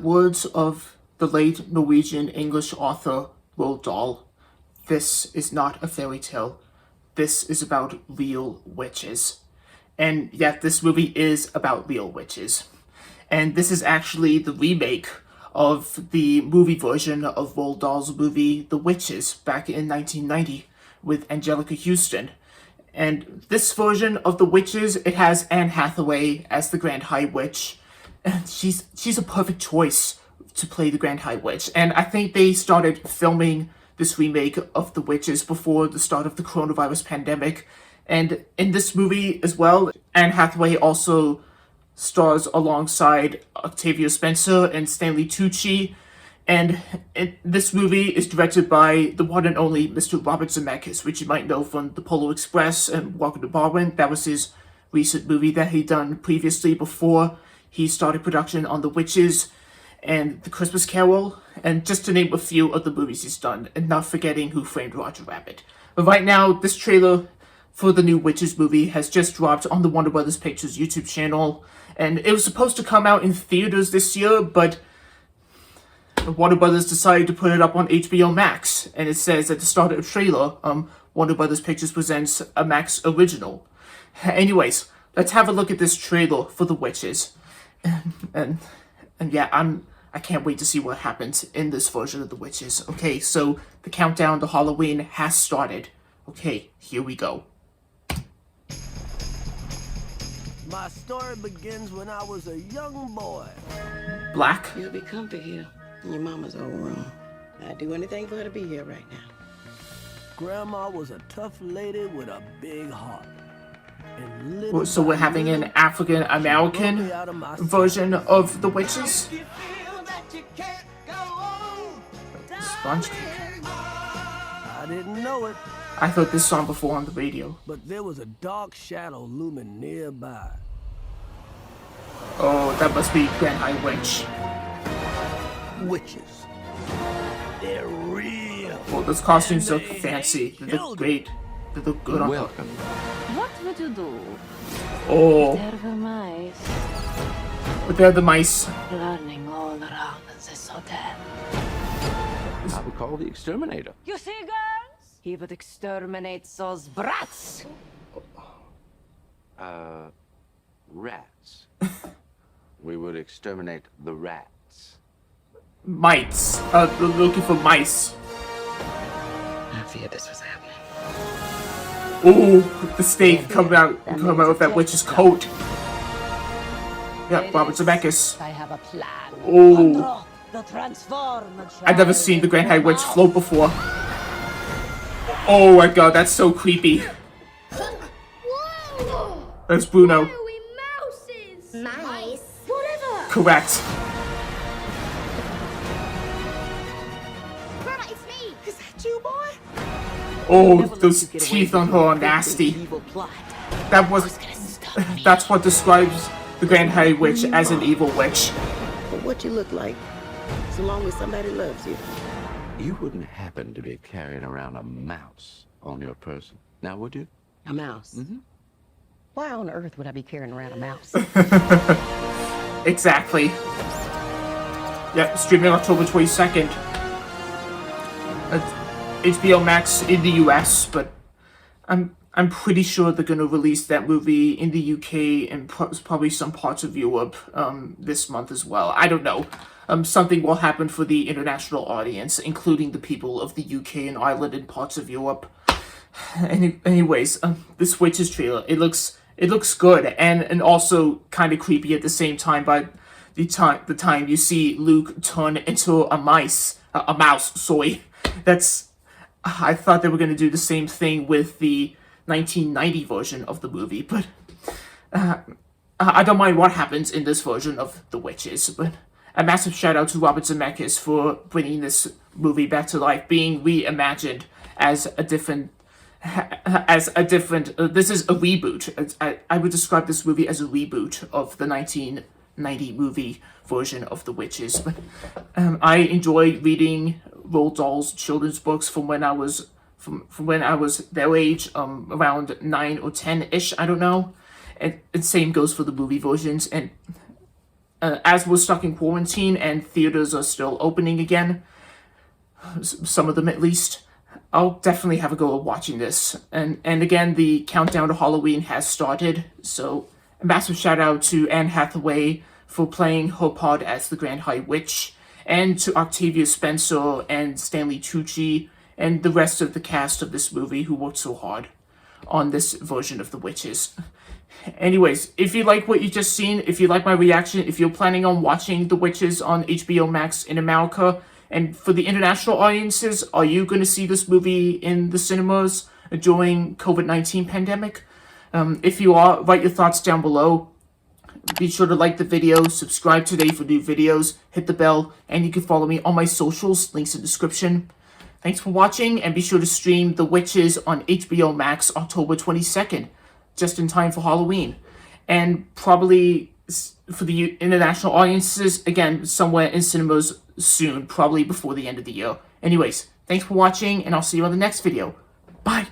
words of the late Norwegian English author Roald Dahl, this is not a fairy tale. This is about real witches. And yet this movie is about real witches. And this is actually the remake of the movie version of Roald Dahl's movie The Witches back in 1990 with Angelica Houston. And this version of The Witches, it has Anne Hathaway as the Grand High Witch. And she's a perfect choice to play the Grand High Witch. And I think they started filming this remake of The Witches before the start of the coronavirus pandemic. And in this movie as well, Anne Hathaway also stars alongside Octavia Spencer and Stanley Tucci. And this movie is directed by the one and only Mr. Robert Zemeckis, which you might know from The Polar Express and Welcome to Barwin. That was his recent movie that he'd done previously before he started production on The Witches and The Christmas Carol, and just to name a few of the movies he's done, and not forgetting Who Framed Roger Rabbit. But right now, this trailer for the new Witches movie has just dropped on the Warner Brothers Pictures YouTube channel, and it was supposed to come out in theaters this year, but Warner Brothers decided to put it up on HBO Max, and it says at the start of the trailer, Warner Brothers Pictures presents a Max original. Anyways, let's have a look at this trailer for The Witches, and yeah, I can't wait to see what happens in this version of The Witches. Okay, so the countdown to Halloween has started. Okay, here we go. My story begins when I was a young boy. Black. You'll be comfy here in your mama's old room. I'd do anything for her to be here right now. Grandma was a tough lady with a big heart. And so we're having an African American version of The Witches. Sponge Cake. I didn't know it. I heard this song before on the radio. But there was a dark shadow looming nearby. Oh, that must be Grand High Witch. Witches. They're real. Well, those costumes look fancy. They look great. They look good on them. Welcome. What would you do? Oh. There were mice But they're the mice. running all around this hotel. I would call the exterminator. You see, girls? He would exterminate those brats. Rats. We would exterminate the rats. Mites. They're looking for mice. I feared this was happening. Ooh, the steak coming out with that witch's coat. Yeah, Robert Zemeckis. I have a plan. Ooh. The transform. I've never seen the Grand High Witch float before. Oh my god, that's so creepy. Whoa! There's Bruno. Why are we mouses? Mice. Whatever. Correct. Grandma, it's me. Is that you, boy? Oh, those teeth on her are nasty. That's what describes the Grand High Witch as an evil witch. But what you look like, so long as somebody loves you. You wouldn't happen to be carrying around a mouse on your person, now would you? A mouse? Mm-hmm. Why on earth would I be carrying around a mouse? Exactly. Yep, streaming October 22nd. HBO Max in the US, but I'm pretty sure they're gonna release that movie in the UK and probably some parts of Europe this month as well. I don't know. Something will happen for the international audience, including the people of the UK and Ireland and parts of Europe. Anyways, this Witches trailer, it looks good and also kind of creepy at the same time. By the time you see Luke turn into a mouse, sorry, I thought they were gonna do the same thing with the 1990 version of the movie, but I don't mind what happens in this version of The Witches. But a massive shout out to Robert Zemeckis for bringing this movie back to life, being reimagined as a different. This is a reboot. I would describe this movie as a reboot of the 1990 movie version of The Witches. But I enjoy reading Roald Dahl's children's books from when I was their age, around 9 or 10-ish, I don't know. And same goes for the movie versions. And as we're stuck in quarantine and theaters are still opening again, some of them at least, I'll definitely have a go at watching this. And again, the countdown to Halloween has started, so a massive shout out to Anne Hathaway for playing her part as the Grand High Witch, and to Octavia Spencer and Stanley Tucci and the rest of the cast of this movie who worked so hard on this version of the witches. Anyways, if you like what you just seen, if you like my reaction, if you're planning on watching The Witches on HBO Max in America, and for the international audiences, are you going to see this movie in the cinemas during COVID-19 pandemic? If you are, write your thoughts down below. Be sure to like the video, subscribe today for new videos, hit the bell, and you can follow me on my socials, links in the description. Thanks for watching, and be sure to stream The Witches on HBO Max October 22nd, just in time for Halloween. And probably for the international audiences, again, somewhere in cinemas soon, probably before the end of the year. Anyways, thanks for watching, and I'll see you on the next video. Bye!